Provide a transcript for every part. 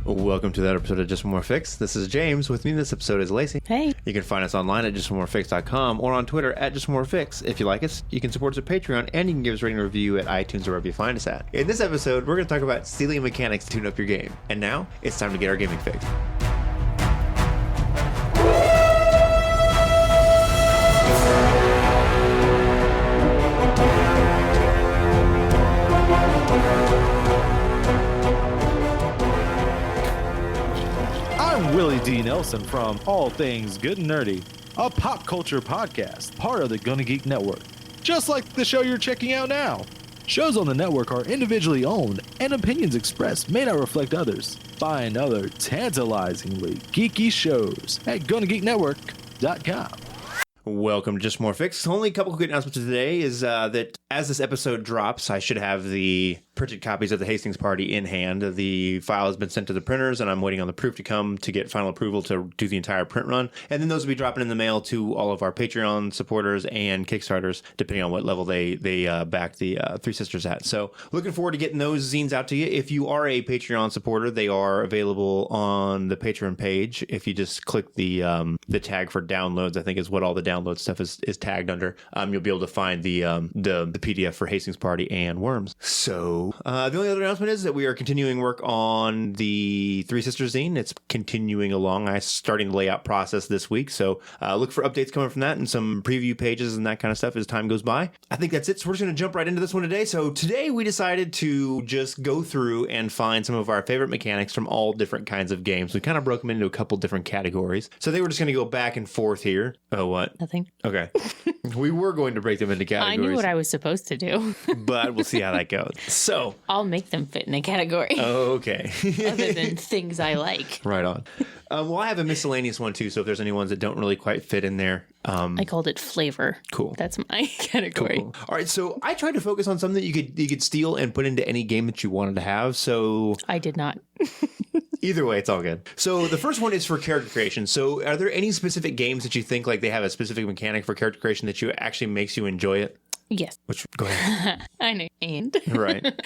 Welcome to that episode of Just One More Fix. This is James. With me in this episode is Lacey. Hey. You can find us online at justonemorefix.com or on Twitter at JustOneMoreFix. If you like us, you can support us at Patreon, and you can give us a rating and review at iTunes or wherever you find us at. In this episode, we're going to talk about stealing mechanics to tune up your game. And now, it's time to get our gaming fix. Willie D. Nelson from All Things Good and Nerdy, a pop culture podcast, part of the Gonna Geek Network. Just like the show you're checking out now. Shows on the network are individually owned, and opinions expressed may not reflect others. Find other tantalizingly geeky shows at GonnaGeekNetwork.com. Welcome to Just More Fix. Only a couple of good announcements today is that as this episode drops, I should have the printed copies of the Hastings Party in hand. The file has been sent to the printers, and I'm waiting on the proof to come to get final approval to do the entire print run. And then those will be dropping in the mail to all of our Patreon supporters and Kickstarters, depending on what level they back the Three Sisters at. So looking forward to getting those zines out to you. If you are a Patreon supporter, they are available on the Patreon page. If you just click the tag for downloads, I think is what all the download stuff is tagged under. You'll be able to find the PDF for Hastings Party and Worms. So the only other announcement is that we are continuing work on the Three Sisters zine. It's continuing along. I'm starting the layout process this week, so look for updates coming from that and some preview pages and that kind of stuff as time goes by. I think that's it. So we're just going to jump right into this one today. So today we decided to just go through and find some of our favorite mechanics from all different kinds of games. We kind of broke them into a couple different categories. So they were just going to go back and forth here. Oh, what? Nothing. Okay. We were going to break them into categories. I knew what I was supposed to do. But we'll see how that goes. So I'll make them fit in a category. Okay. Other than things I like. Right on. Well, I have a miscellaneous one too, so if there's any ones that don't really quite fit in there. I called it flavor. Cool. That's my category. Cool. All right, so I tried to focus on something that you could steal and put into any game that you wanted to have. So I did not. Either way, it's all good. So the first one is for character creation. So are there any specific games that you think like they have a specific mechanic for character creation that you actually makes you enjoy it? Yes. Go ahead. I know. And right.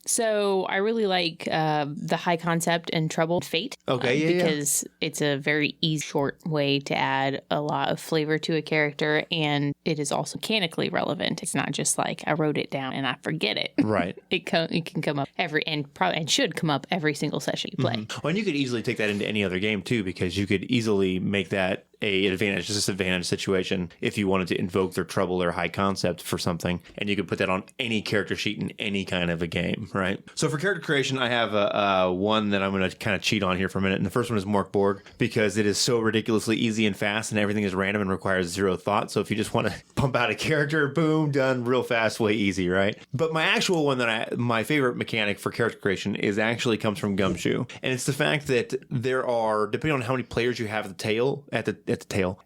So I really like the high concept and trouble fate. Okay. Because it's a very easy, short way to add a lot of flavor to a character, and it is also mechanically relevant. It's not just like I wrote it down and I forget it. Right. It can come up and should come up every single session you play. Mm-hmm. Well, and you could easily take that into any other game too, because you could easily make that a advantage, disadvantage situation if you wanted to invoke their trouble or high concept for something, and you could put that on any character sheet in any kind of a game, right? So for character creation, I have one that I'm going to kind of cheat on here for a minute, and the first one is Mork Borg, because it is so ridiculously easy and fast, and everything is random and requires zero thought. So if you just want to pump out a character, boom, done, real fast, way easy, right? But my actual one my favorite mechanic for character creation comes from Gumshoe, and it's the fact that there are, depending on how many players you have at the tail,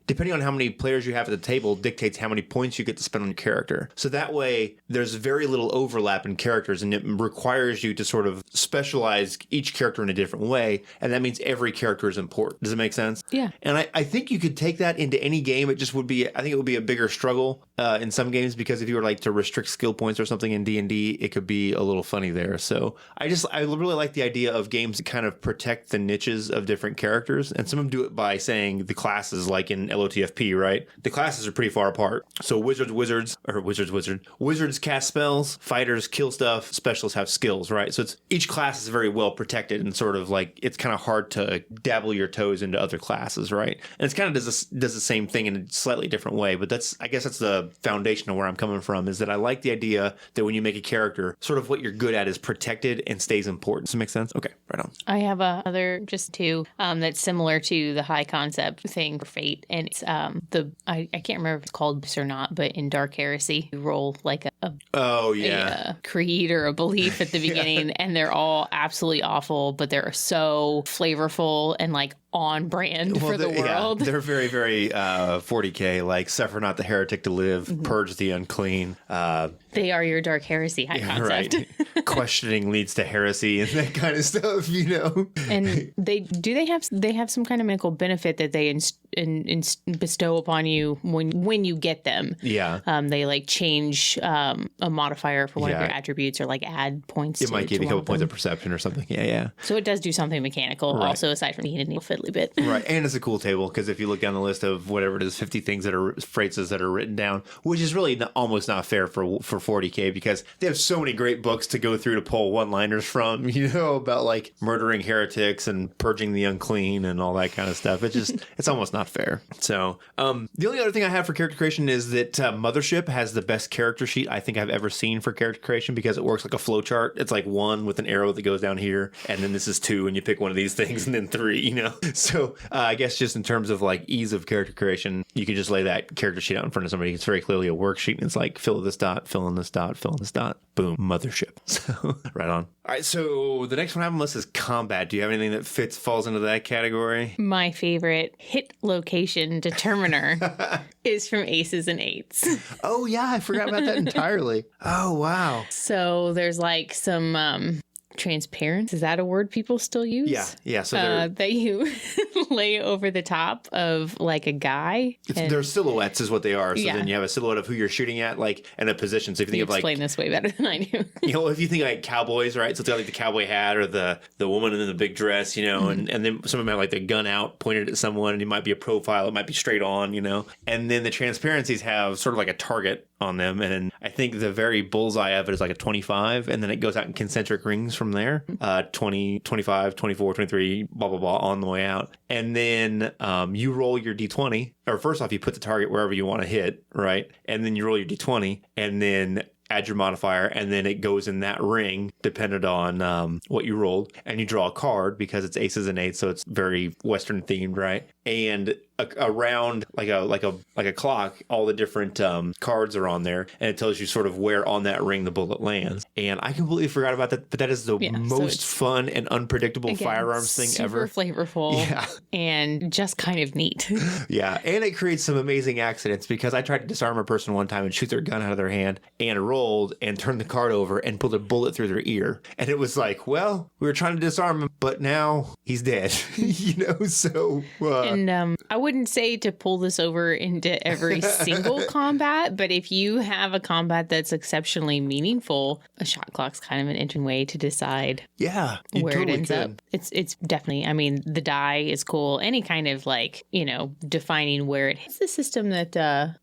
depending on how many players you have at the table dictates how many points you get to spend on your character. So that way there's very little overlap in characters, and it requires you to sort of specialize each character in a different way, and that means every character is important. Does it make sense? Yeah. And I think you could take that into any game. I think it would be a bigger struggle in some games, because if you were like to restrict skill points or something in D&D, it could be a little funny there. So I really like the idea of games that kind of protect the niches of different characters, and some of them do it by saying the classes, like in LOTFP, right? The classes are pretty far apart. So wizards cast spells, fighters kill stuff, specialists have skills, right? So each class is very well protected, and sort of like it's kind of hard to dabble your toes into other classes, right? And it's kind of does the same thing in a slightly different way, but I guess that's the foundation of where I'm coming from, is that I like the idea that when you make a character, sort of what you're good at is protected and stays important. Does that make sense? Okay, right on. I have another just two that's similar to the high concept thing for Fate, and it's I can't remember if it's called this or not, but in Dark Heresy, you roll like a creed or a belief at the beginning, and they're all absolutely awful, but they're so flavorful and like on brand for the world. Yeah, they're very, very 40K, like suffer not the heretic to live, purge the unclean. They are your Dark Heresy high concept. Right. Questioning leads to heresy and that kind of stuff, you know. And they have some kind of medical benefit that they and bestow upon you when you get them. Yeah. They like change a modifier for one of your attributes or like add points. It might give you a couple points of perception or something. Yeah. So it does do something mechanical also, aside from being a neat fiddly bit. Right. And it's a cool table because if you look down the list of whatever it is, 50 things that are phrases that are written down, which is really almost not fair for 40K because they have so many great books to go through to pull one-liners from, about like murdering heretics and purging the unclean and all that kind of stuff. It's almost not fair. So the only other thing I have for character creation is that Mothership has the best character sheet I think I've ever seen for character creation because it works like a flow chart. It's like 1 with an arrow that goes down here, and then this is 2, and you pick one of these things, and then 3, So I guess just in terms of like ease of character creation, you can just lay that character sheet out in front of somebody. It's very clearly a worksheet, and it's like fill this dot, fill in this dot, fill in this dot. Boom, Mothership. So right on. All right, so the next one I have on the list is combat. Do you have anything that falls into that category? My favorite hit location determiner is from Aces and Eights. Oh, yeah, I forgot about that entirely. Oh, wow. So there's like some transparency. Is that a word people still use? Yeah. So that you lay over the top of like a guy. They're silhouettes is what they are. So then you have a silhouette of who you're shooting at, like, and a position. So if you think of like... explain this way better than I do. If you think like cowboys, right? So it's got like the cowboy hat or the woman in the big dress, and then some of them have like the gun out pointed at someone, and it might be a profile, it might be straight on, and then the transparencies have sort of like a target on them, and I think the very bullseye of it is like a 25, and then it goes out in concentric rings from there, 20, 25, 24, 23, blah, blah, blah, on the way out. And then you roll your D20, or first off, you put the target wherever you want to hit, right? And then you roll your D20, and then add your modifier, and then it goes in that ring dependent on what you rolled, and you draw a card because it's Aces and Eights, so it's very Western themed, right? And around like a clock, all the different cards are on there, and it tells you sort of where on that ring the bullet lands. And I completely forgot about that, but that is the most fun and unpredictable firearms thing ever. Super flavorful, and just kind of neat. Yeah, and it creates some amazing accidents because I tried to disarm a person one time and shoot their gun out of their hand, and rolled and turned the card over and pulled a bullet through their ear, and it was like, well, we were trying to disarm him, but now he's dead. So. And I wouldn't say to pull this over into every single combat, but if you have a combat that's exceptionally meaningful, a shot clock's kind of an interesting way to decide where it ends up. It's definitely, I mean, the die is cool. Any kind of like, defining where it hits the system that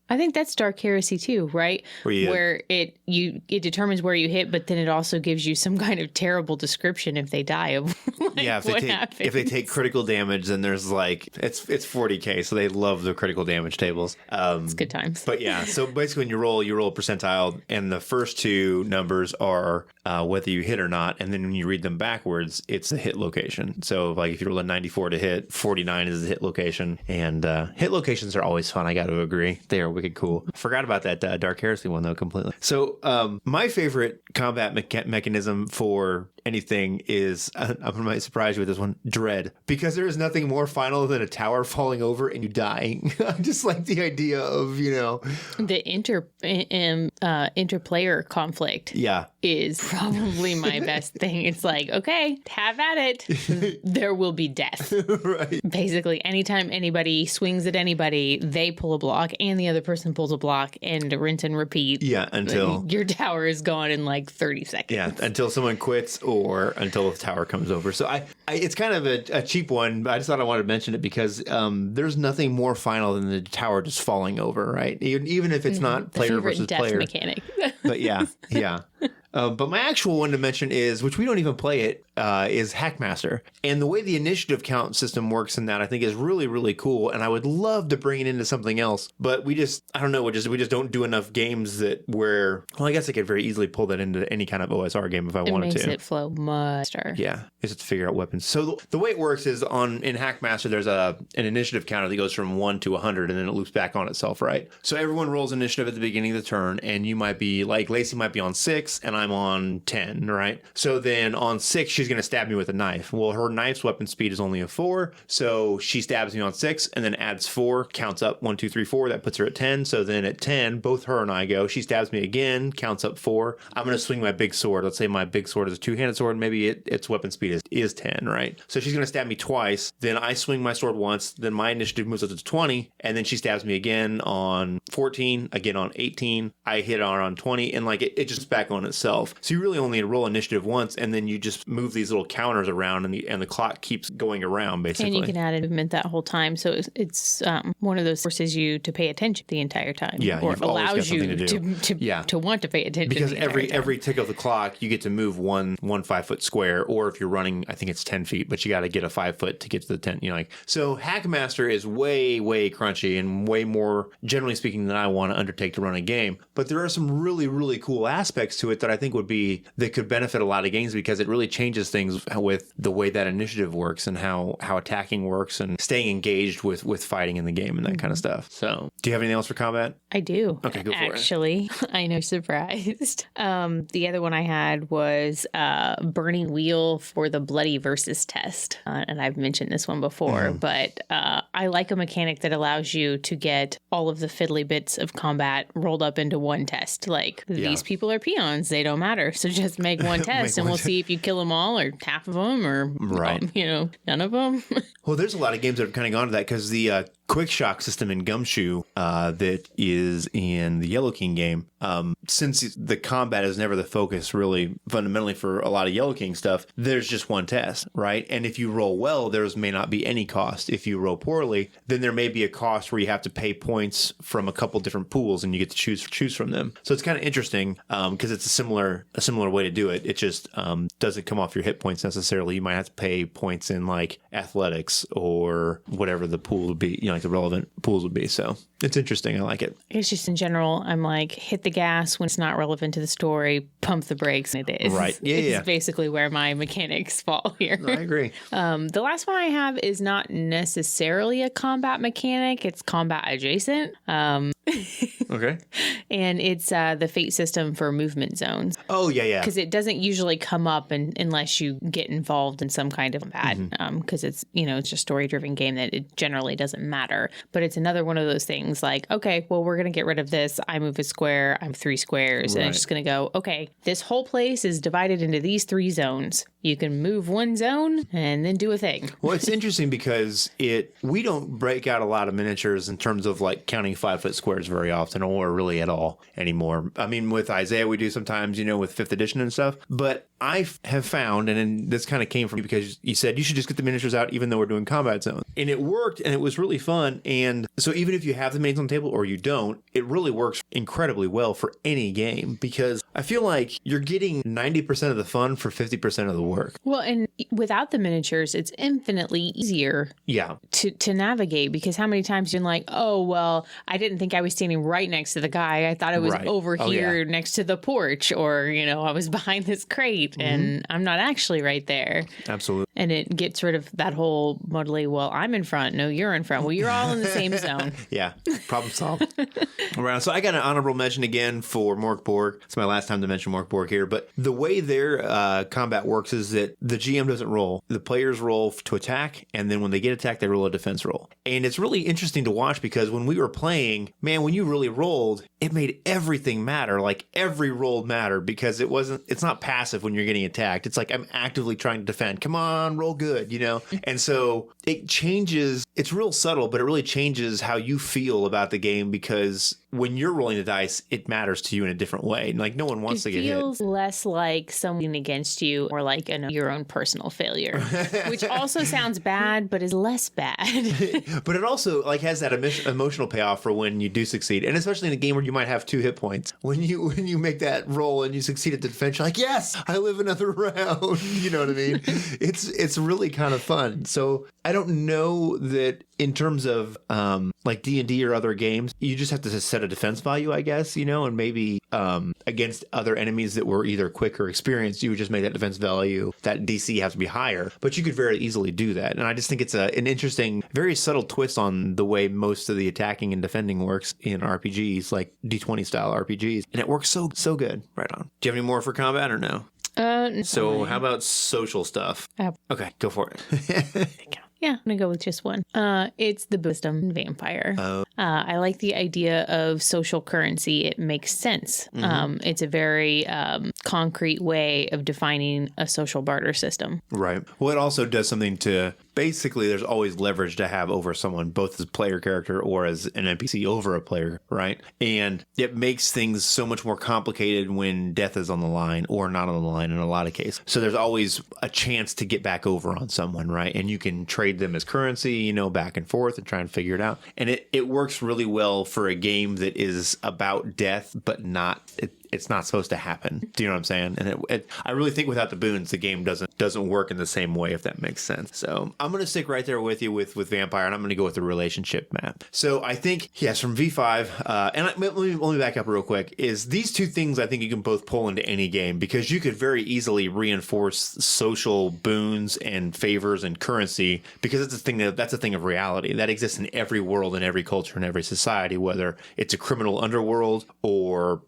I think that's Dark Heresy too, right? Where it determines where you hit, but then it also gives you some kind of terrible description if they die of if they take critical damage, then there's like it's 40K, so they love the critical damage tables. It's good times. But yeah, so basically when you roll a percentile, and the first 2 numbers are whether you hit or not, and then when you read them backwards, it's the hit location. So like if you roll a 94 to hit, 49 is the hit location, and hit locations are always fun. I got to agree, they are wicked cool. Forgot about that Dark Heresy one though completely. So my favorite combat mechanism for anything is, I might surprise you with this one, dread, because there is nothing more final than a tower falling over and you dying. I just like the idea of the interplayer conflict is probably my best thing. It's like, okay, have at it, there will be death. Right. Basically anytime anybody swings at anybody, they pull a block and the other person pulls a block, and rinse and repeat until your tower is gone in like 30 seconds. Until someone quits or until the tower comes over. So it's kind of a cheap one, but I just thought I wanted to mention it because there's nothing more final than the tower just falling over, right? Even if it's not player versus player mechanic. But yeah. But my actual one to mention is, which we don't even play it, is Hackmaster. And the way the initiative count system works in that, I think is really, really cool. And I would love to bring it into something else. But we just don't do enough games well, I guess I could very easily pull that into any kind of OSR game if I wanted to. It makes it flow much better. Yeah, is to figure out weapons. So the way it works is in Hackmaster, there's an initiative counter that goes from 1 to 100, and then it loops back on itself, right? So everyone rolls initiative at the beginning of the turn, and you might be, like, Lacey might be on 6, and I'm on 10, right? So then on 6, she's going to stab me with a knife. Well, her knife's weapon speed is only a 4, so she stabs me on 6 and then adds 4, counts up 1, 2, 3, 4. That puts her at 10. So then at 10, both her and I go. She stabs me again, counts up 4. I'm going to swing my big sword. Let's say my big sword is a 2-handed sword. Maybe its weapon speed is 10, right? So she's going to stab me twice. Then I swing my sword once. Then my initiative moves up to 20, and then she stabs me again on 14, again on 18. I hit her on 20, and like it just back on itself. So you really only roll initiative once, and then you just move these little counters around, and the clock keeps going around basically. And you can add a movement that whole time, so it's one of those forces you to pay attention the entire time. Yeah, or you've always got allows something you to do. to want to pay attention. Because every tick of the clock, you get to move one 5-foot square, or if you're running, I think it's 10 feet, but you got to get a 5 foot to get to the 10. So Hackmaster is way crunchy and way more, generally speaking, than I want to undertake to run a game. But there are some really, really cool aspects to it that I think that could benefit a lot of games, because it really changes things with the way that initiative works and how attacking works and staying engaged with fighting in the game and that kind of stuff. So, do you have anything else for combat? I do. Okay, go for it. Actually, I know, surprised. The other one I had was Burning Wheel for the Bloody Versus test. And I've mentioned this one before, but I like a mechanic that allows you to get all of the fiddly bits of combat rolled up into one test. Like, these people are peons. They don't matter. So just make one test and we'll see if you kill them all or half of them or, none of them. Well, there's a lot of games that have kind of gone to that, because the quick shock system in Gumshoe that is in the Yellow King game, since the combat is never the focus really fundamentally for a lot of Yellow King stuff, there's just one test, right? And if you roll well, there's may not be any cost. If you roll poorly, then there may be a cost where you have to pay points from a couple different pools and you get to choose from them. So it's kind of interesting because it's a similar way to do it. It just doesn't come off your hit points necessarily. You might have to pay points in like athletics or whatever the pool would be, like the relevant pools would be. So it's interesting. I like it. It's just in general, I'm like, hit the gas when it's not relevant to the story, pump the brakes. It is. Right. Yeah. It's basically where my mechanics fall here. I agree. The last one I have is not necessarily a combat mechanic. It's combat adjacent. Okay. And it's the fate system for movement zones. Oh, yeah. Because it doesn't usually come up unless you get involved in some kind of combat. Because it's, it's a story-driven game that it generally doesn't matter. But it's another one of those things like, okay, well, we're going to get rid of this. I move a square. I'm 3 squares. Right. And it's just going to go, okay, this whole place is divided into these 3 zones. You can move one zone and then do a thing. Well, it's interesting because we don't break out a lot of miniatures in terms of like counting 5-foot squares very often, or really at all anymore. I mean, with Isaiah, we do sometimes, with 5th edition and stuff. But I have found, and this kind of came from you because you said you should just get the miniatures out even though we're doing combat zones. And it worked, and it was really fun. And so even if you have the minis on the table or you don't, it really works incredibly well for any game, because I feel like you're getting 90% of the fun for 50% of the work. Well, and without the miniatures, it's infinitely easier to navigate, because how many times you're like, oh, well, I didn't think I was standing right next to the guy. I thought I was over here next to the porch, or, I was behind this crate and I'm not actually right there. Absolutely. And it gets rid of that whole muddly, well, I'm in front. No, you're in front. Well, you're all in the same zone. Yeah. Problem solved. All right. So I got an honorable mention again for Morkborg. It's my last time to mention Morkborg here, but the way their combat works is that the GM doesn't roll. The players roll to attack, and then when they get attacked, they roll a defense roll. And it's really interesting to watch, because when we were playing, man, when you really rolled, it made everything matter. Like every roll mattered, because it's not passive when you're getting attacked. It's like I'm actively trying to defend. Come on, roll good, And so it changes. It's real subtle, but it really changes how you feel about the game, because when you're rolling the dice, it matters to you in a different way. Like no one wants to get hit. It feels less like someone against you, or like your own personal failure, which also sounds bad, but is less bad. But it also like has that emotional payoff for when you do succeed, and especially in a game where you might have 2 hit points. When you make that roll and you succeed at the defense, you're like, yes, I live another round. You know what I mean? It's really kind of fun. So I don't know that in terms of like D&D or other games, you just have to set a defense value, I guess, and maybe against other enemies that were either quick or experienced, you would just make that defense value, that DC has to be higher. But you could very easily do that. And I just think it's an interesting, very subtle twist on the way most of the attacking and defending works in RPGs, like D20 style RPGs. And it works so good. Right on. Do you have any more for combat or no? So how about social stuff? Okay, go for it. Yeah, I'm going to go with just one. It's the wisdom vampire. I like the idea of social currency. It makes sense. It's a very concrete way of defining a social barter system. Right. Well, it also does something to basically there's always leverage to have over someone, both as a player character or as an NPC over a player, right? And it makes things so much more complicated when death is on the line or not on the line in a lot of cases. So there's always a chance to get back over on someone, right? And you can trade them as currency, back and forth and try and figure it out. And it works really well for a game that is about death, but not... It's not supposed to happen. Do you know what I'm saying? And I really think without the boons, the game doesn't work in the same way, if that makes sense. So I'm going to stick right there with you with Vampire, and I'm going to go with the relationship map. So I think, yes, from V5, and let me back up real quick, is these two things I think you can both pull into any game, because you could very easily reinforce social boons and favors and currency, because that's a thing of reality. That exists in every world, in every culture, in every society, whether it's a criminal underworld or,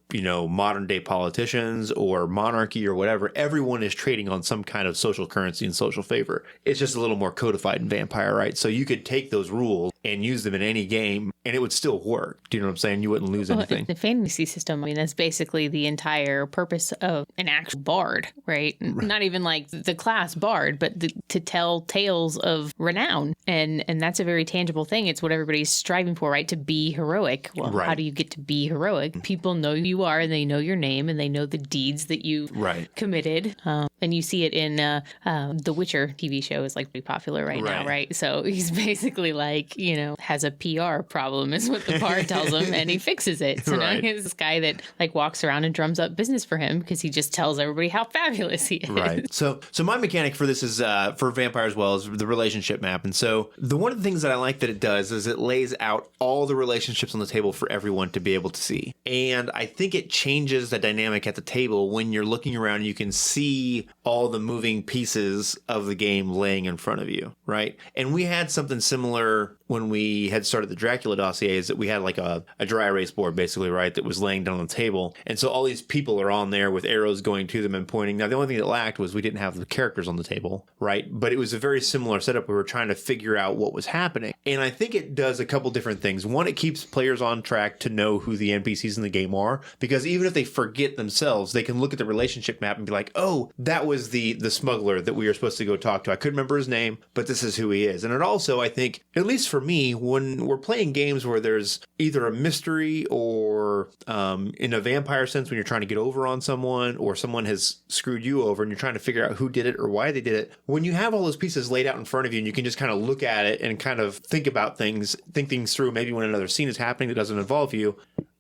modern day politicians or monarchy or whatever. Everyone is trading on some kind of social currency and social favor. It's just a little more codified in Vampire, right? So you could take those rules and use them in any game and it would still work. Do you know what I'm saying? You wouldn't lose anything. The fantasy system, that's basically the entire purpose of an actual bard, right? Not even like the class bard, but to tell tales of renown. And that's a very tangible thing. It's what everybody's striving for, right? To be heroic. Well, How do you get to be heroic? People know who you are and they know your name and they know the deeds that you committed. And you see it in the Witcher TV show is like pretty popular right now, right? So he's basically like, has a PR problem is what the bard tells him, and he fixes it. So now he's this guy that like walks around and drums up business for him because he just tells everybody how fabulous he is. Right. So my mechanic for this is for Vampire as well, is the relationship map. And so one of the things that I like that it does is it lays out all the relationships on the table for everyone to be able to see. And I think it changes the dynamic at the table when you're looking around and you can see all the moving pieces of the game laying in front of you, right? And we had something similar when we had started the Dracula dossier, is that we had like a dry erase board basically, right, that was laying down on the table. And so all these people are on there with arrows going to them and pointing. Now, the only thing that lacked was we didn't have the characters on the table, right? But it was a very similar setup. We were trying to figure out what was happening. And I think it does a couple different things. One, it keeps players on track to know who the NPCs in the game are, because even if they forget themselves, they can look at the relationship map and be like, oh, that was the smuggler that we were supposed to go talk to. I couldn't remember his name, but this is who he is. And it also, I think, at least for me, when we're playing games where there's either a mystery or in a vampire sense, when you're trying to get over on someone or someone has screwed you over and you're trying to figure out who did it or why they did it, when you have all those pieces laid out in front of you and you can just kind of look at it and kind of think things through, maybe when another scene is happening that doesn't involve you,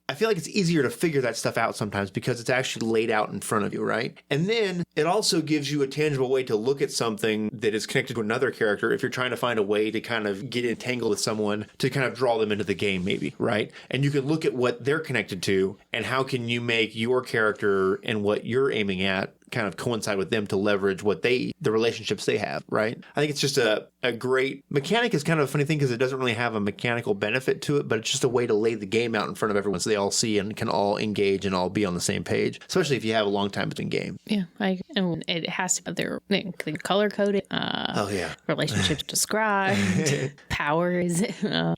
I feel like it's easier to figure that stuff out sometimes because it's actually laid out in front of you, right? And then it also gives you a tangible way to look at something that is connected to another character if you're trying to find a way to kind of get entangled with someone to kind of draw them into the game maybe, right? And you can look at what they're connected to and how can you make your character and what you're aiming at kind of coincide with them to leverage the relationships they have, right? I think it's just a great mechanic. Is kind of a funny thing because it doesn't really have a mechanical benefit to it, but it's just a way to lay the game out in front of everyone so they all see and can all engage and all be on the same page, especially if you have a long time between game. Yeah, and it has to be color coded. Relationships described, powers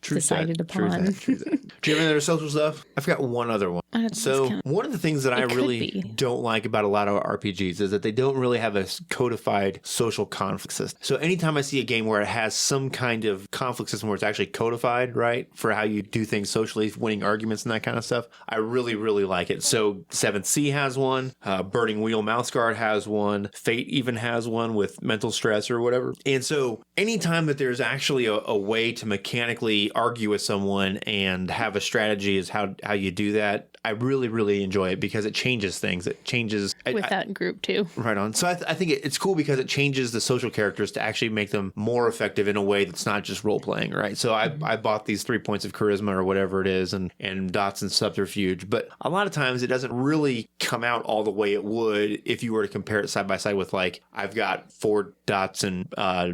decided upon. True that. Do you have any other social stuff? I forgot one other one. So one of the things that I really don't like about a lot of RPGs is that they don't really have a codified social conflict system. So anytime I see a game where it has some kind of conflict system where it's actually codified, right, for how you do things socially, winning arguments and that kind of stuff, I really, really like it. So 7th Sea has one, Burning Wheel Mouse Guard has one, Fate even has one with mental stress or whatever. And so anytime that there's actually a way to mechanically argue with someone and have a strategy is how you do that, I really, really enjoy it because it changes things. It changes... With that group, too. Right on. So I think it's cool because it changes the social characters to actually make them more effective in a way that's not just role-playing, right? So I bought these 3 points of charisma or whatever it is and dots and subterfuge, but a lot of times it doesn't really come out all the way it would if you were to compare it side by side with, like, I've got 4 dots in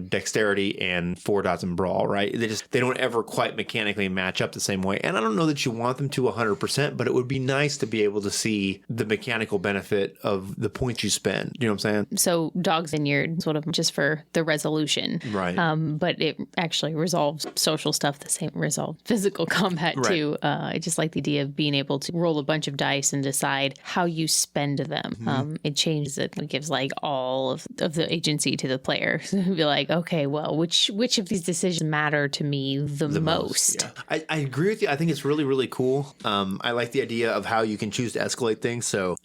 dexterity and 4 dots in brawl, right? They don't ever quite mechanically match up the same way. And I don't know that you want them to 100%, but it would be nice to be able to see the mechanical benefit of the points you spend. You know what I'm saying? So Dog's Vineyard sort of just for the resolution. Right. But it actually resolves social stuff the same, resolve physical combat too. I just like the idea of being able to roll a bunch of dice and decide how you spend them. It changes it. It gives like all of the agency to the player. So it'd be like, okay, well, which of these decisions matter to me the most? Yeah. I agree with you. I think it's really, really cool. I like the idea of how you can choose to escalate things. So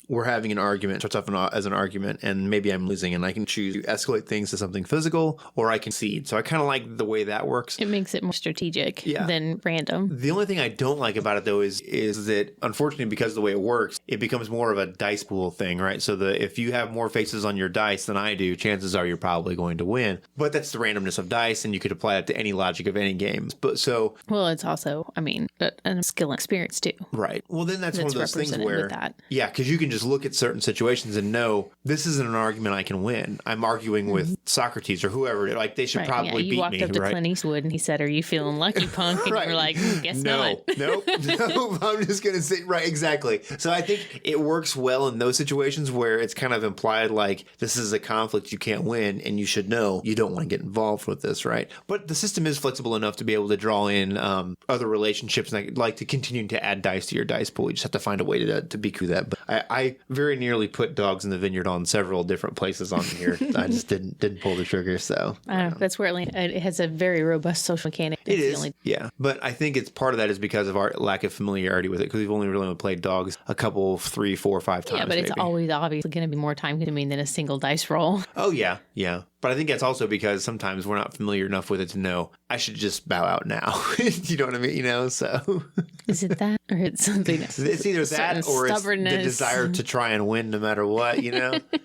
we're having an argument, starts off as an argument, and maybe I'm losing, and I can choose to escalate things to something physical, or I can cede. So I kind of like the way that works. It makes it more strategic than random. The only thing I don't like about it, though, is that unfortunately, because of the way it works, it becomes more of a dice pool thing, right? So if you have more faces on your dice than I do, chances are you're probably going to win. But that's the randomness of dice, and you could apply that to any logic of any game. But so, well, it's also, I mean, a skill and experience too. Right. Well, then that's one of those things where, because you can just look at certain situations and know this isn't an argument I can win. I'm arguing with Socrates or whoever. Like they should probably beat me. You walked up to Clint Eastwood and he said, "Are you feeling lucky, punk?" And you were like, "Guess not." Nope. I'm just gonna say right. Exactly. So I think it works well in those situations where it's kind of implied like this is a conflict you can't win, and you should know you don't want to get involved with this, right? But the system is flexible enough to be able to draw in other relationships, and I'd like to continue to add dice to your dice pool. You just have to find a way to be through that. But I very nearly put Dogs in the Vineyard on several different places on here. I just didn't pull the trigger. So that's where it has a very robust social mechanic. It is, yeah. But I think it's part of that is because of our lack of familiarity with it, because we've only really played Dogs a couple, 3, 4, 5 times. Yeah, but it's always obviously going to be more time consuming than a single dice roll. Oh yeah. But I think that's also because sometimes we're not familiar enough with it to know I should just bow out now. You know what I mean? So is it that or it's something else? It's either that or it's the desire to try and win no matter what,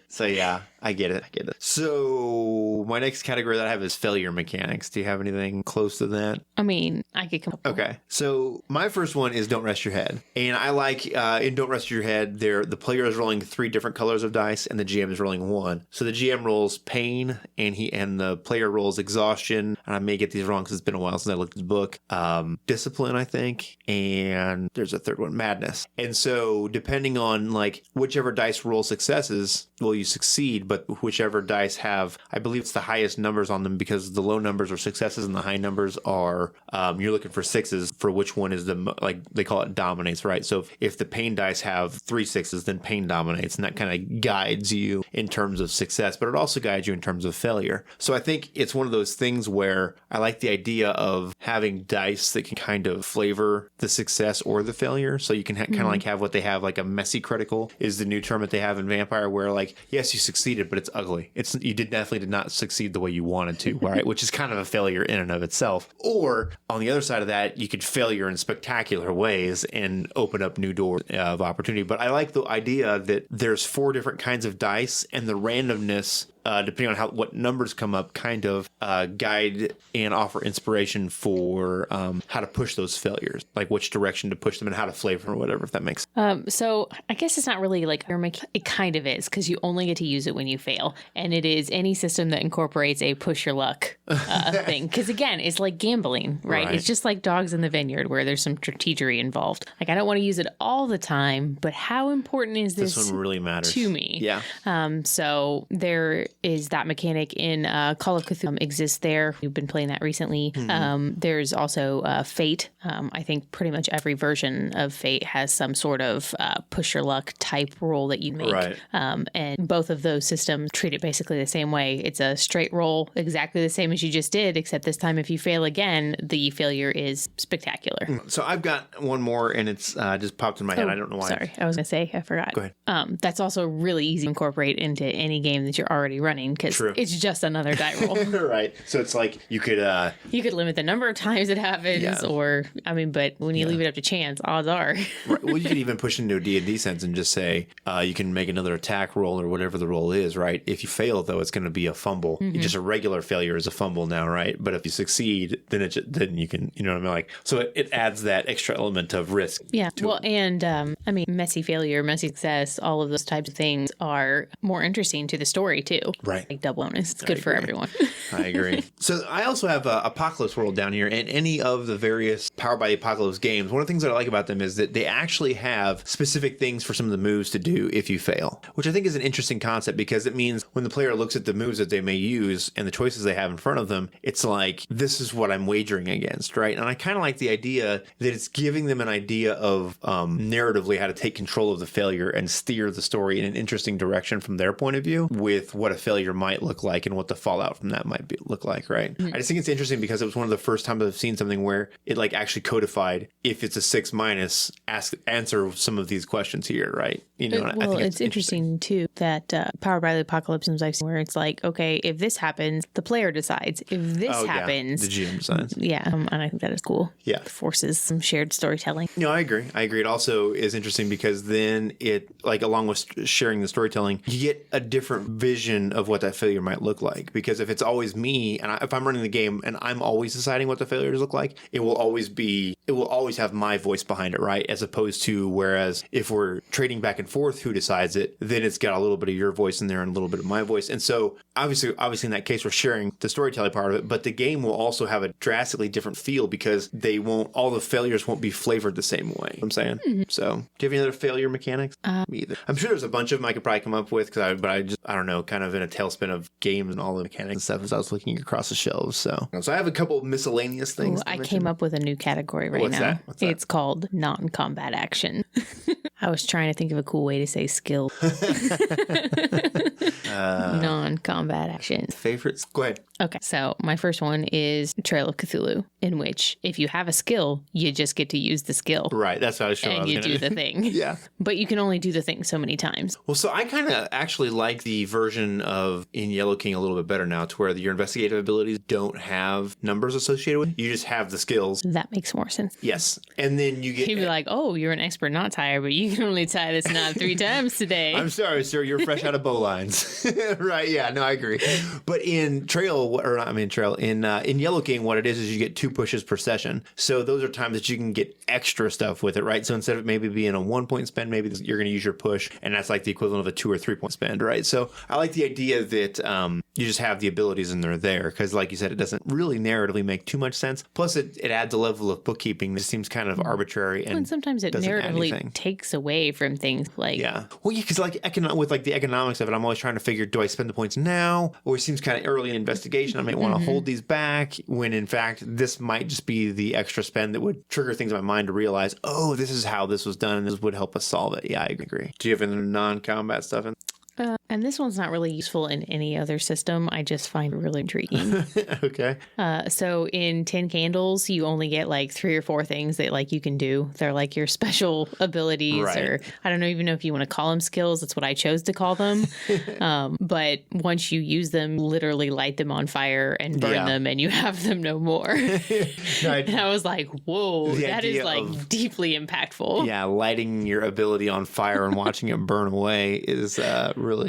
So yeah, I get it. So my next category that I have is failure mechanics. Do you have anything close to that? I mean, I could come up with Okay. So my first one is Don't Rest Your Head. And I like in Don't Rest Your Head, the player is rolling 3 different colors of dice and the GM is rolling 1. So the GM rolls pain and the player rolls exhaustion. And I may get these wrong because it's been a while since I looked at the book. Discipline, I think. And there's a third one, madness. And so depending on like whichever dice roll successes, well, you succeed, but whichever dice have, I believe it's the highest numbers on them because the low numbers are successes and the high numbers are, you're looking for 6s for which one is like they call it dominates, right? So if the pain dice have 3 6s, then pain dominates, and that kind of guides you in terms of success, but it also guides you in terms of failure. So I think it's one of those things where I like the idea of having dice that can kind of flavor the success or the failure. So you can kind of like have what they have, like a messy critical is the new term that they have in Vampire, where like, yes, you succeeded, but it's ugly. You definitely did not succeed the way you wanted to, right? Which is kind of a failure in and of itself. Or on the other side of that, you could failure in spectacular ways and open up new doors of opportunity. But I like the idea that there's 4 different kinds of dice, and the randomness, depending on what numbers come up, kind of guide and offer inspiration for how to push those failures, like which direction to push them and how to flavor or whatever, if that makes sense. So I guess it's not really like it kind of is, because you only get to use it when you fail, and it is any system that incorporates a push your luck thing, because again, it's like gambling, right? It's just like Dogs in the Vineyard, where there's some strategery involved. Like, I don't want to use it all the time, but how important is this one really matters to me? Yeah. So there is that mechanic in Call of Cthulhu exists there. We've been playing that recently. There's also Fate. I think pretty much every version of Fate has some sort of push your luck type roll that you make. Right. And both of those systems treat it basically the same way. It's a straight roll, exactly the same as you just did, except this time if you fail again, the failure is spectacular. So I've got one more, and it's just popped in my head. I don't know why. Sorry, I was going to say, I forgot. Go ahead. That's also really easy to incorporate into any game that you're already running, because it's just another die roll. Right. So it's like you could limit the number of times it happens, or but when you leave it up to chance, odds are. Right. Well, you could even push into a D&D sense and just say you can make another attack roll or whatever the roll is, right? If you fail, though, it's going to be a fumble. Just a regular failure is a fumble now, right? But if you succeed, then you can, you know what I mean? Like, so it adds that extra element of risk. Yeah. Well, and messy failure, messy success, all of those types of things are more interesting to the story too. Right. like double bonus. It's good for everyone. I agree. So I also have Apocalypse World down here, and any of the various Powered by the Apocalypse games. One of the things that I like about them is that they actually have specific things for some of the moves to do if you fail, which I think is an interesting concept because it means when the player looks at the moves that they may use and the choices they have in front of them, it's like, this is what I'm wagering against, right? And I kind of like the idea that it's giving them an idea of narratively how to take control of the failure and steer the story in an interesting direction from their point of view with what a failure might look like and what the fallout from that might look like, right? I just think it's interesting because it was one of the first times I've seen something where it like actually codified, if it's a 6-, answer some of these questions here, right? You know, well, I think it's interesting too that Powered by the Apocalypse I've seen where it's like, okay, if this happens, the player decides. If this happens, the GM decides. Yeah, and I think that is cool. Yeah, it forces some shared storytelling. No, I agree. It also is interesting because then it, like, along with sharing the storytelling, you get a different vision of what that failure might look like. Because if it's always me, and if I'm running the game and I'm always deciding what the failures look like, it will always have my voice behind it, right? As opposed to whereas if we're trading back and forth who decides it, then it's got a little bit of your voice in there and a little bit of my voice. And so obviously in that case, we're sharing the storytelling part of it, but the game will also have a drastically different feel because all the failures won't be flavored the same way. You know what I'm saying? Mm-hmm. So do you have any other failure mechanics? Me either. I'm sure there's a bunch of them I could probably come up with, but I don't know, kind of in a tailspin of games and all the mechanics and stuff as I was looking across the shelves. So I have a couple of miscellaneous things. I came up with a new category right now. What's that? It's called non-combat action. I was trying to think of a cool way to say skill. Non-combat action. Favorites? Go ahead. Okay, so my first one is Trail of Cthulhu, in which if you have a skill, you just get to use the skill. Right, that's what I was showing. And you do the thing. Yeah. But you can only do the thing so many times. Well, so I kind of actually like the version of in Yellow King a little bit better now, to where your investigative abilities don't have numbers associated with it. You just have the skills. That makes more sense. Yes. And then you get... He'd be like, oh, you're an expert knot tire, but you can only tie this knot 3 times today. I'm sorry, sir. You're fresh out of bowlines. Right, yeah, no, I agree. But in in Yellow King, what it is you get 2 pushes per session. So those are times that you can get extra stuff with it, right? So instead of maybe being a 1-point spend, maybe you're going to use your push, and that's like the equivalent of a 2 or 3-point spend, right? So I like the idea that you just have the abilities and they're there, because like you said, it doesn't really narratively make too much sense. Plus, it adds a level of bookkeeping that seems kind of arbitrary, and sometimes it narratively takes away from things like... Yeah. Well, yeah, because with the economics of it, I'm always trying to figure, do I spend the points now? Or it seems kind of early in investigation. I might want to hold these back, when in fact, this might just be the extra spend that would trigger things in my mind to realize, oh, this is how this was done, and this would help us solve it. Yeah, I agree. Do you have any non-combat stuff in? And this one's not really useful in any other system. I just find it really intriguing. Okay. So in 10 Candles, you only get like 3 or 4 things that like you can do. They're like your special abilities, right. Or I don't even know if you want to call them skills. That's what I chose to call them. But once you use them, literally light them on fire and burn them, and you have them no more. And I was like, whoa, that is like deeply impactful. Yeah, lighting your ability on fire and watching it burn away is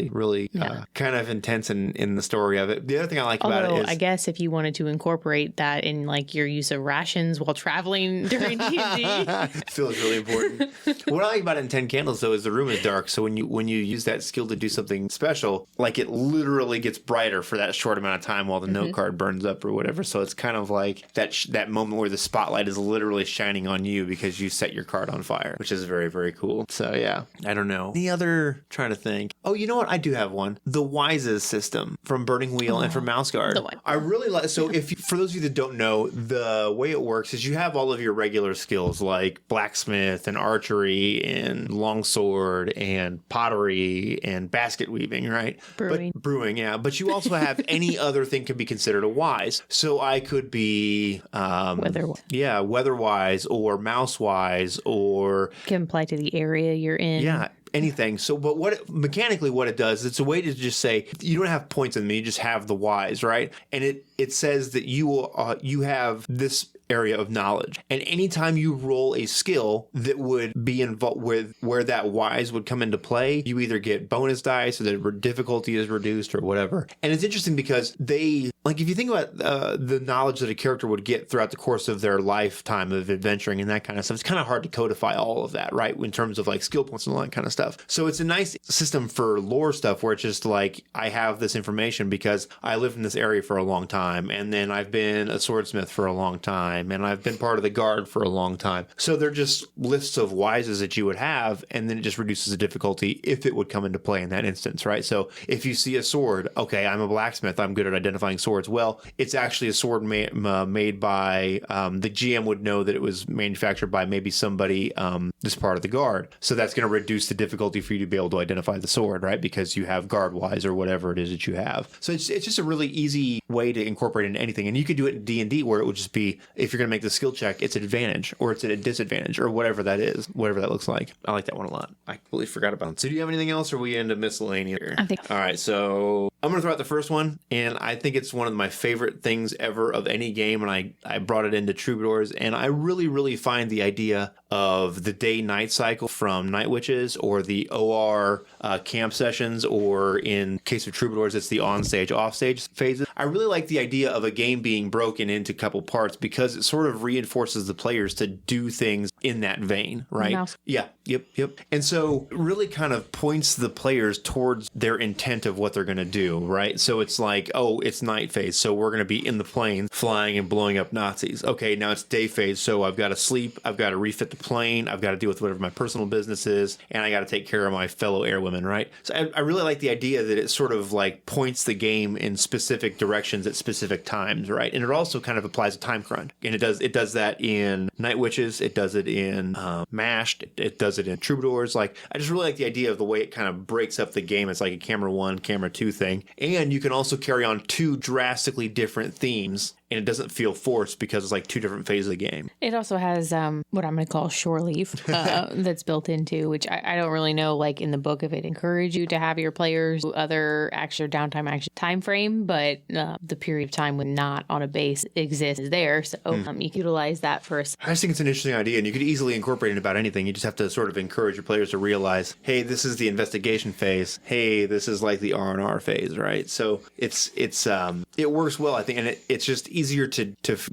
really kind of intense in the story of it. The other thing I like about it is, I guess if you wanted to incorporate that in like your use of rations while traveling during D&D, feels really important. What I like about it in 10 Candles though is the room is dark, so when you use that skill to do something special, like it literally gets brighter for that short amount of time while the note card burns up or whatever. So it's kind of like that moment where the spotlight is literally shining on you because you set your card on fire, which is very, very cool. So yeah, I don't know. Any other, trying to think. Oh, you know what? I do have one. The Wises system from Burning Wheel and from Mouse Guard. I really like. So for those of you that don't know, the way it works is you have all of your regular skills like blacksmith and archery and longsword and pottery and basket weaving, right? Brewing, yeah. But you also have any other thing can be considered a wise. So I could be weather-wise. Yeah, weather-wise or mouse-wise, or can apply to the area you're in. Yeah. Anything. So, but mechanically what it does, it's a way to just say, you don't have points in me, you just have the wise, right? And it says that you have this area of knowledge. And anytime you roll a skill that would be involved with where that wise would come into play, you either get bonus dice or the difficulty is reduced or whatever. And it's interesting because they like, if you think about the knowledge that a character would get throughout the course of their lifetime of adventuring and that kind of stuff, it's kind of hard to codify all of that, right? In terms of like skill points and all that kind of stuff. So it's a nice system for lore stuff where it's just like, I have this information because I lived in this area for a long time, and then I've been a swordsmith for a long time, and I've been part of the guard for a long time. So they're just lists of wises that you would have, and then it just reduces the difficulty if it would come into play in that instance, right? So if you see a sword, okay, I'm a blacksmith, I'm good at identifying swords. Well, it's actually a sword made by, the GM would know that it was manufactured by maybe somebody that's part of the guard. So that's going to reduce the difficulty for you to be able to identify the sword, right? Because you have guard wise or whatever it is that you have. So it's just a really easy way to incorporate into anything. And you could do it in D&D where it would just be, if you're going to make the skill check, it's an advantage or it's at a disadvantage or whatever that is, whatever that looks like. I like that one a lot. I completely forgot about it. So do you have anything else, or are we into miscellaneous here? I think. All right, so I'm going to throw out the first one, and I think it's one of my favorite things ever of any game, and I brought it into Troubadours, and I really, really find the idea of the day-night cycle from Night Witches, or the OR camp sessions, or in case of Troubadours, it's the on-stage, off-stage phases. I really like the idea of a game being broken into a couple parts because it sort of reinforces the players to do things in that vein, right? No. Yeah, yep. And so it really kind of points the players towards their intent of what they're going to do, right? So it's like, oh, it's night phase, so we're going to be in the planes flying and blowing up Nazis. Okay, now it's day phase, so I've got to sleep, I've got to refit the plane, I've got to deal with whatever my personal business is, and I got to take care of my fellow airwomen, right? So I really like the idea that it sort of like points the game in specific directions at specific times, right? And it also kind of applies a time crunch, and it does that in Night Witches, it does it in MAShed, it does it in Troubadours. Like, I just really like the idea of the way it kind of breaks up the game. It's like a camera 1, camera 2 thing, and you can also carry on 2 drastically different themes, and it doesn't feel forced because it's like 2 different phases of the game. It also has what I'm going to call shore leave that's built into, which I don't really know, like in the book, if it encourage you to have your players do other action or downtime action time frame, but the period of time when not on a base exists is there. So you can utilize that for a... I just think it's an interesting idea, and you could easily incorporate it in about anything. You just have to sort of encourage your players to realize, hey, this is the investigation phase. Hey, this is like the R&R phase, right? So it works well, I think, and it's just easier to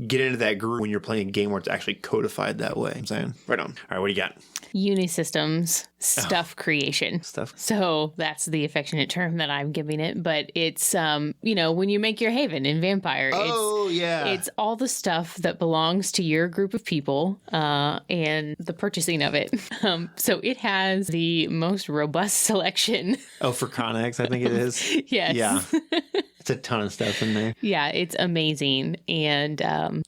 get into that groove when you're playing a game where it's actually codified that way. I'm saying, right on. All right, what do you got? Unisystems stuff creation. So that's the affectionate term that I'm giving it. But it's, when you make your haven in Vampire, it's all the stuff that belongs to your group of people and the purchasing of it. So it has the most robust selection. Oh, for Connex, I think it is. Yes. Yeah. It's a ton of stuff in there. Yeah, it's amazing. And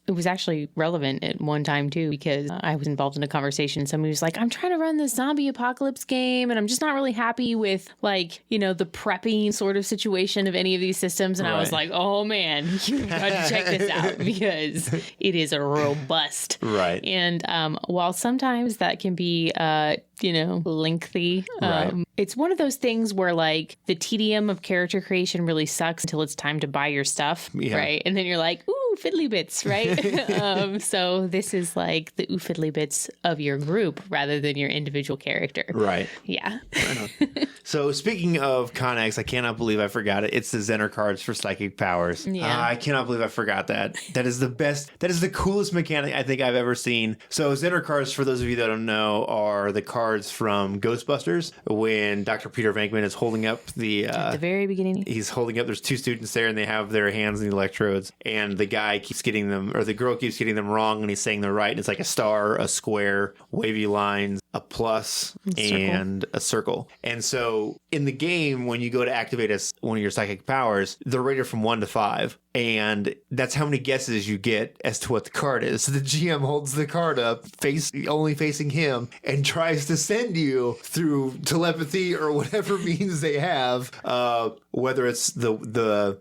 it was actually relevant at one time, too, because I was involved in a conversation. Somebody was like, I'm trying to run this zombie apocalypse game, and I'm just not really happy with, like, the prepping sort of situation of any of these systems. And I was like, oh, man, you've got to check this out because it is a robust. Right. And while sometimes that can be lengthy. It's one of those things where like the tedium of character creation really sucks until it's time to buy your stuff, right? And then you're like, ooh, fiddly bits, right? So this is like the ooh fiddly bits of your group rather than your individual character. Right. Yeah. Right. So speaking of Connex, I cannot believe I forgot it. It's the Zener Cards for psychic powers. Yeah. I cannot believe I forgot that. That is the best. That is the coolest mechanic I think I've ever seen. So Zener Cards, for those of you that don't know, are the cards from Ghostbusters when Dr. Peter Venkman is holding up at the very beginning. He's holding up, there's 2 students there and they have their hands in the electrodes, and the guy keeps getting them, or the girl keeps getting them wrong, and he's saying they're right, and it's like a star, a square, wavy lines, a plus, and a circle. And so in the game, when you go to activate one of your psychic powers, they're rated from 1 to 5. And that's how many guesses you get as to what the card is. So the GM holds the card up, only facing him, and tries to send you through telepathy or whatever means they have, whether it's the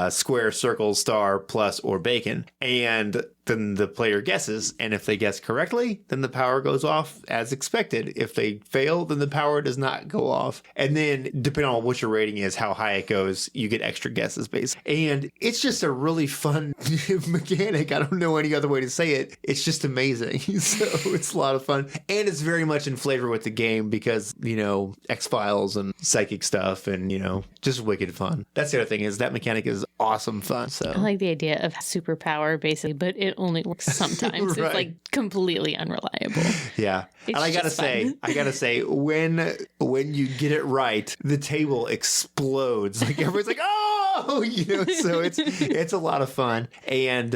square, circle, star, plus, or bacon. And then the player guesses. And if they guess correctly, then the power goes off as expected. If they fail, then the power does not go off. And then depending on what your rating is, how high it goes, you get extra guesses basically. And it's just a really fun mechanic. I don't know any other way to say it. It's just amazing. So it's a lot of fun. And it's very much in flavor with the game because, X-Files and psychic stuff and, just wicked fun. That's the other thing is that mechanic is awesome fun. So I like the idea of superpower basically, but it only works sometimes. Right. It's like completely unreliable. Yeah. It's And I gotta say, when you get it right, the table explodes. Like everybody's like, oh, so it's a lot of fun. And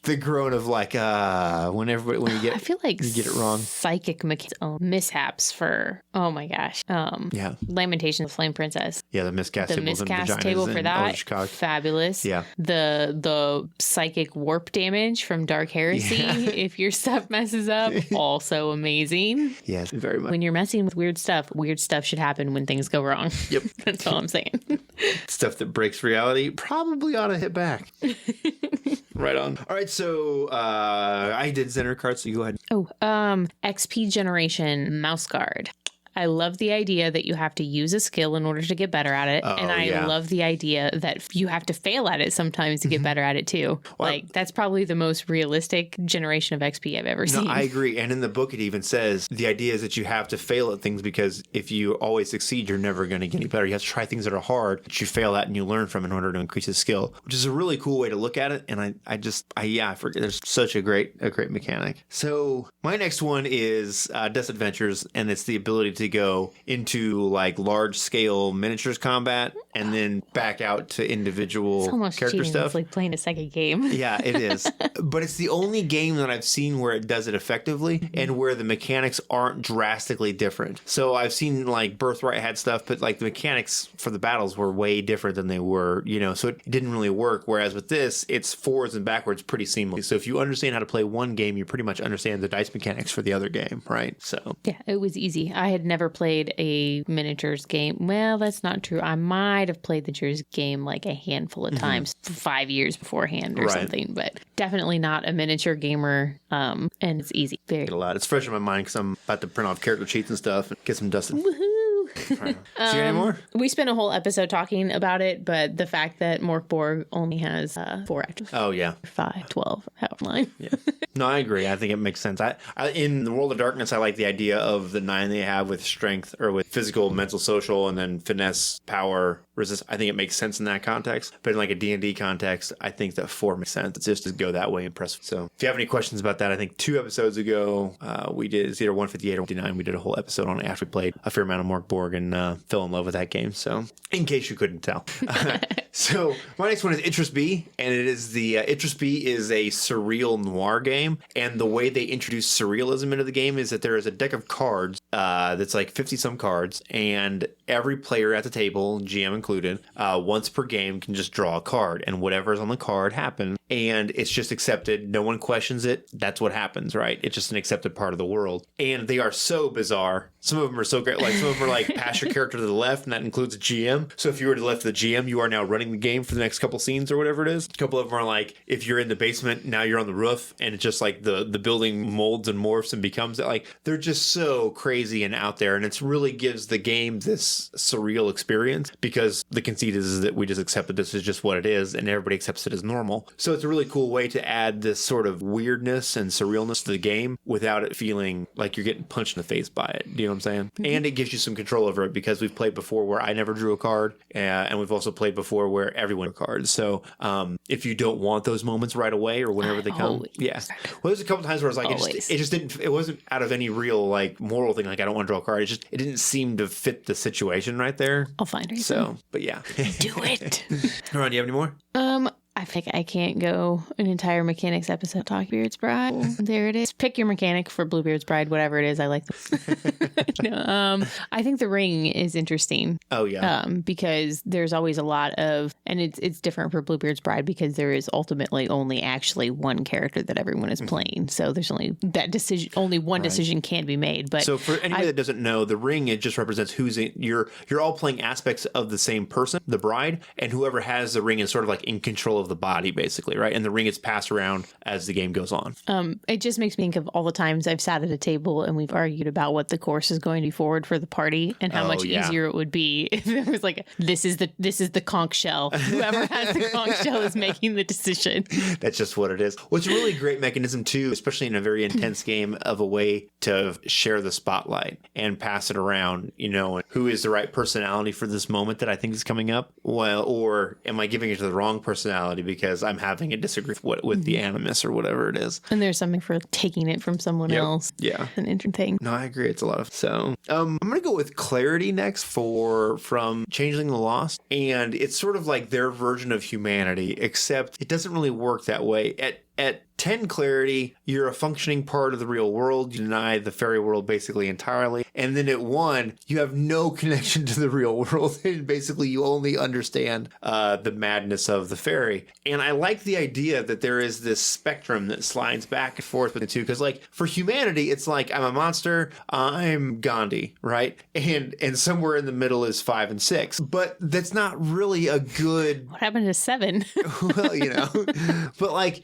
the groan of like when you get I feel like you get it wrong. Psychic mishaps for Lamentations of the Flame Princess. Yeah, the miscast The tables miscast and vaginas table for and that, Oshkosh. fabulous. Yeah. The psychic warp damage from Dark Heresy, if your stuff messes up, also amazing. Yes, very much. When you're messing with weird stuff should happen when things go wrong. Yep. That's all I'm saying. Stuff that breaks reality probably ought to hit back. Right on. All right, so I did Zener Cards, so you go ahead. XP generation mouse guard. I love the idea that you have to use a skill in order to get better at it. And I love the idea that you have to fail at it sometimes to get better at it too. Well, that's probably the most realistic generation of XP I've ever seen. I agree. And in the book, it even says the idea is that you have to fail at things because if you always succeed, you're never going to get any better. You have to try things that are hard that you fail at and you learn from in order to increase the skill, which is a really cool way to look at it. And I forget. There's such a great mechanic. So my next one is Dust Adventures, and it's the ability to go into like large scale miniatures combat and then back out to individual character cheating. stuff. It's like playing a second game. Yeah, it is. But it's the only game that I've seen where it does it effectively and where the mechanics aren't drastically different. So I've seen like Birthright had stuff, but like the mechanics for the battles were way different than they were, so it didn't really work. Whereas with this, it's forwards and backwards pretty seamless. So if you understand how to play one game, you pretty much understand the dice mechanics for the other game, right? So yeah, it was easy. I had never played a miniatures game. Well, that's not true. I might have played the miniatures game like a handful of times 5 years beforehand or something, but definitely not a miniature gamer. And it's easy. Very a lot. It's fresh in my mind because I'm about to print off character sheets and stuff and get some dusted. Woohoo! See any more? We spent a whole episode talking about it, but the fact that Morkborg only has 4 actors. Oh, yeah. 5, 12, however line. Yeah. No, I agree. I think it makes sense. I in the World of Darkness, I like the idea of the 9 they have with strength or with physical, mental, social, and then finesse, power, resist. I think it makes sense in that context. But in like a D&D context, I think that 4 makes sense. It's just to go that way and press. So if you have any questions about that, I think 2 episodes ago, we did, it's either 158 or 159. We did a whole episode on it after we played a fair amount of Morkborg and fell in love with that game. So in case you couldn't tell. So my next one is Interest B, and it is the Interest B is a surreal noir game, and the way they introduce surrealism into the game is that there is a deck of cards that's like 50 some cards, and every player at the table, GM included, once per game can just draw a card, and whatever's on the card happens, and it's just accepted. No one questions it. That's what happens, right? It's just an accepted part of the world, and they are so bizarre. Some of them are so great. Like some of them are like pass your character to the left, and that includes a GM. So if you were to left the GM, you are now running the game for the next couple scenes or whatever it is. A couple of them are like, if you're in the basement, now you're on the roof, and it's just like the building molds and morphs and becomes like, they're just so crazy and out there, and it really gives the game this surreal experience because the conceit is that we just accept that this is just what it is, and everybody accepts it as normal. So it's a really cool way to add this sort of weirdness and surrealness to the game without it feeling like you're getting punched in the face by it. Do you know what I'm saying? Mm-hmm. And it gives you some control over it because we've played before where I never drew a card, and we've also played before where everyone drew cards. So if you don't want those moments right away or whenever they come, yeah. Well, there's a couple times where I was like, it just didn't. It wasn't out of any real like moral thing. Like I don't want to draw a card. It didn't seem to fit the situation right there. I'll find her. So, but yeah, do it. Ron, do you have any more? I think I can't go an entire mechanics episode talk Beard's Bride. There it is. Pick your mechanic for Bluebeard's Bride, whatever it is. I like them. I think the ring is interesting. Oh yeah. Because there's always a lot of, and it's different for Bluebeard's Bride because there is ultimately only actually one character that everyone is playing. So there's only that decision. Only one decision can be made. But so for anybody that doesn't know, the ring, it just represents who's in. You're all playing aspects of the same person, the bride, and whoever has the ring is sort of like in control of the body, basically, right? And the ring gets passed around as the game goes on. It just makes me think of all the times I've sat at a table and we've argued about what the course is going to be forward for the party and how much easier it would be if it was like, this is the conch shell. Whoever has the conch shell is making the decision. That's just what it is. Well, it's a really great mechanism too, especially in a very intense game, of a way to share the spotlight and pass it around, you know, and who is the right personality for this moment that I think is coming up? Well, or am I giving it to the wrong personality because I'm having a disagreement with the animus or whatever it is? And there's something for taking it from someone else. Yeah. An interesting thing. No, I agree. It's a lot of, so I'm going to go with Clarity next from Changeling the Lost. And it's sort of like their version of humanity, except it doesn't really work that way. At 10 Clarity, you're a functioning part of the real world. You deny the fairy world basically entirely. And then at 1, you have no connection to the real world. And basically, you only understand the madness of the fairy. And I like the idea that there is this spectrum that slides back and forth between the two. Because, like, for humanity, it's like, I'm a monster, I'm Gandhi, right? And somewhere in the middle is 5 and 6. But that's not really a good... What happened to 7? Well, you know, but like,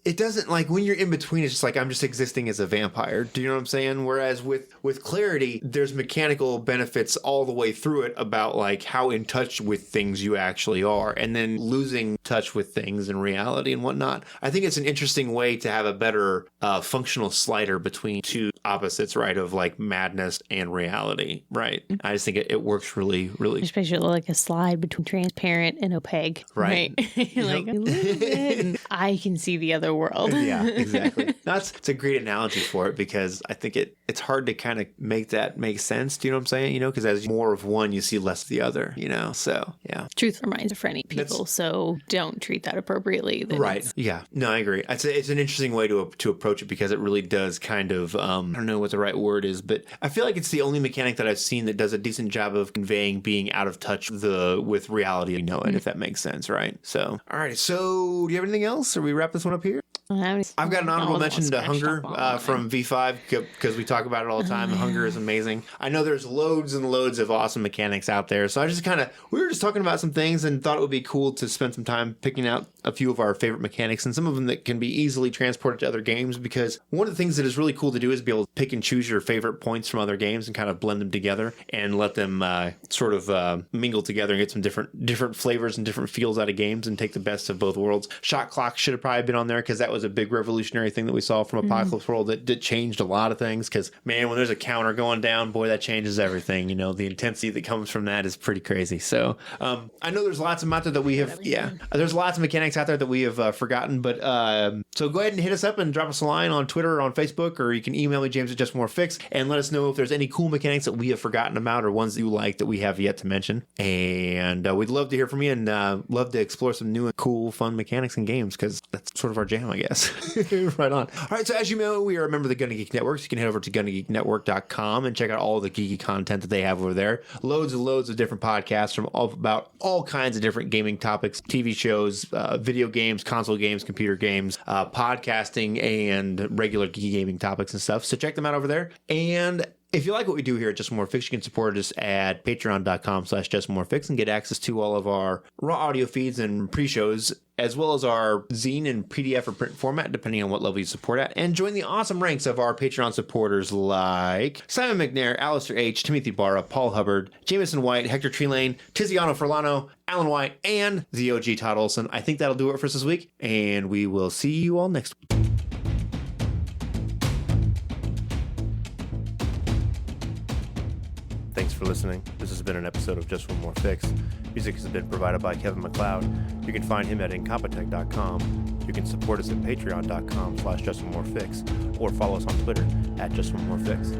it doesn't, like, when you're in between, it's just like, I'm just existing as a vampire. Do you know what I'm saying? Whereas with Clarity, there's mechanical benefits all the way through it about, like, how in touch with things you actually are, and then losing touch with things in reality and whatnot. I think it's an interesting way to have a better functional slider between two opposites, right, of, like, madness and reality, right? I just think it works really, really. Especially like a slide between transparent and opaque. Right. Like a little bit, and I can see the other world. Yeah, exactly. It's a great analogy for it, because I think it's hard to kind of make that make sense. Do you know what I'm saying? You know, because as more of one, you see less of the other, you know? So, yeah. Truth reminds of friendly people, so don't treat that appropriately. Right. Yeah. No, I agree. It's an interesting way to approach it, because it really does kind of, I don't know what the right word is, but I feel like it's the only mechanic that I've seen that does a decent job of conveying being out of touch with reality. You know it, if that makes sense, right? So, all right. So, do you have anything else? Or we wrap this one up here? I've got an honorable mention to Hunger from V5, because we talk about it all the time. Hunger is amazing. I know there's loads and loads of awesome mechanics out there. So we were just talking about some things and thought it would be cool to spend some time picking out a few of our favorite mechanics, and some of them that can be easily transported to other games, because one of the things that is really cool to do is be able to pick and choose your favorite points from other games and kind of blend them together and let them sort of mingle together and get some different flavors and different feels out of games and take the best of both worlds. Shot clock should have probably been on there, because that was a big revolutionary thing that we saw from Apocalypse World that changed a lot of things. Because, man, when there's a counter going down, boy, that changes everything. You know, the intensity that comes from that is pretty crazy. So I know there's lots of them out there that we have. Yeah, there's lots of mechanics out there that we have forgotten. But so go ahead and hit us up and drop us a line on Twitter or on Facebook, or you can email me, James at JustMoreFix, and let us know if there's any cool mechanics that we have forgotten about or ones that you like that we have yet to mention. And we'd love to hear from you, and love to explore some new and cool, fun mechanics in games, because that's sort of our jam, I guess. Right on. All right, so as you know, we are a member of the Gonna Geek Network, so you can head over to GonnaGeekNetwork.com and check out all the geeky content that they have over there. Loads and loads of different podcasts from about all kinds of different gaming topics, TV shows, video games, console games, computer games, podcasting, and regular geeky gaming topics and stuff. So check them out over there. And if you like what we do here at Just More Fix, you can support us at patreon.com/JustMoreFix and get access to all of our raw audio feeds and pre-shows, as well as our zine in PDF or print format, depending on what level you support at. And join the awesome ranks of our Patreon supporters like Simon McNair, Alistair H., Timothy Barra, Paul Hubbard, Jameson White, Hector Trelane, Tiziano Furlano, Alan White, and the OG Todd Olson. I think that'll do it for us this week, and we will see you all next week. Thanks for listening. This has been an episode of Just One More Fix. Music has been provided by Kevin MacLeod. You can find him at Incompetech.com. You can support us at Patreon.com/JustOneMoreFix, or follow us on Twitter at Just One More Fix.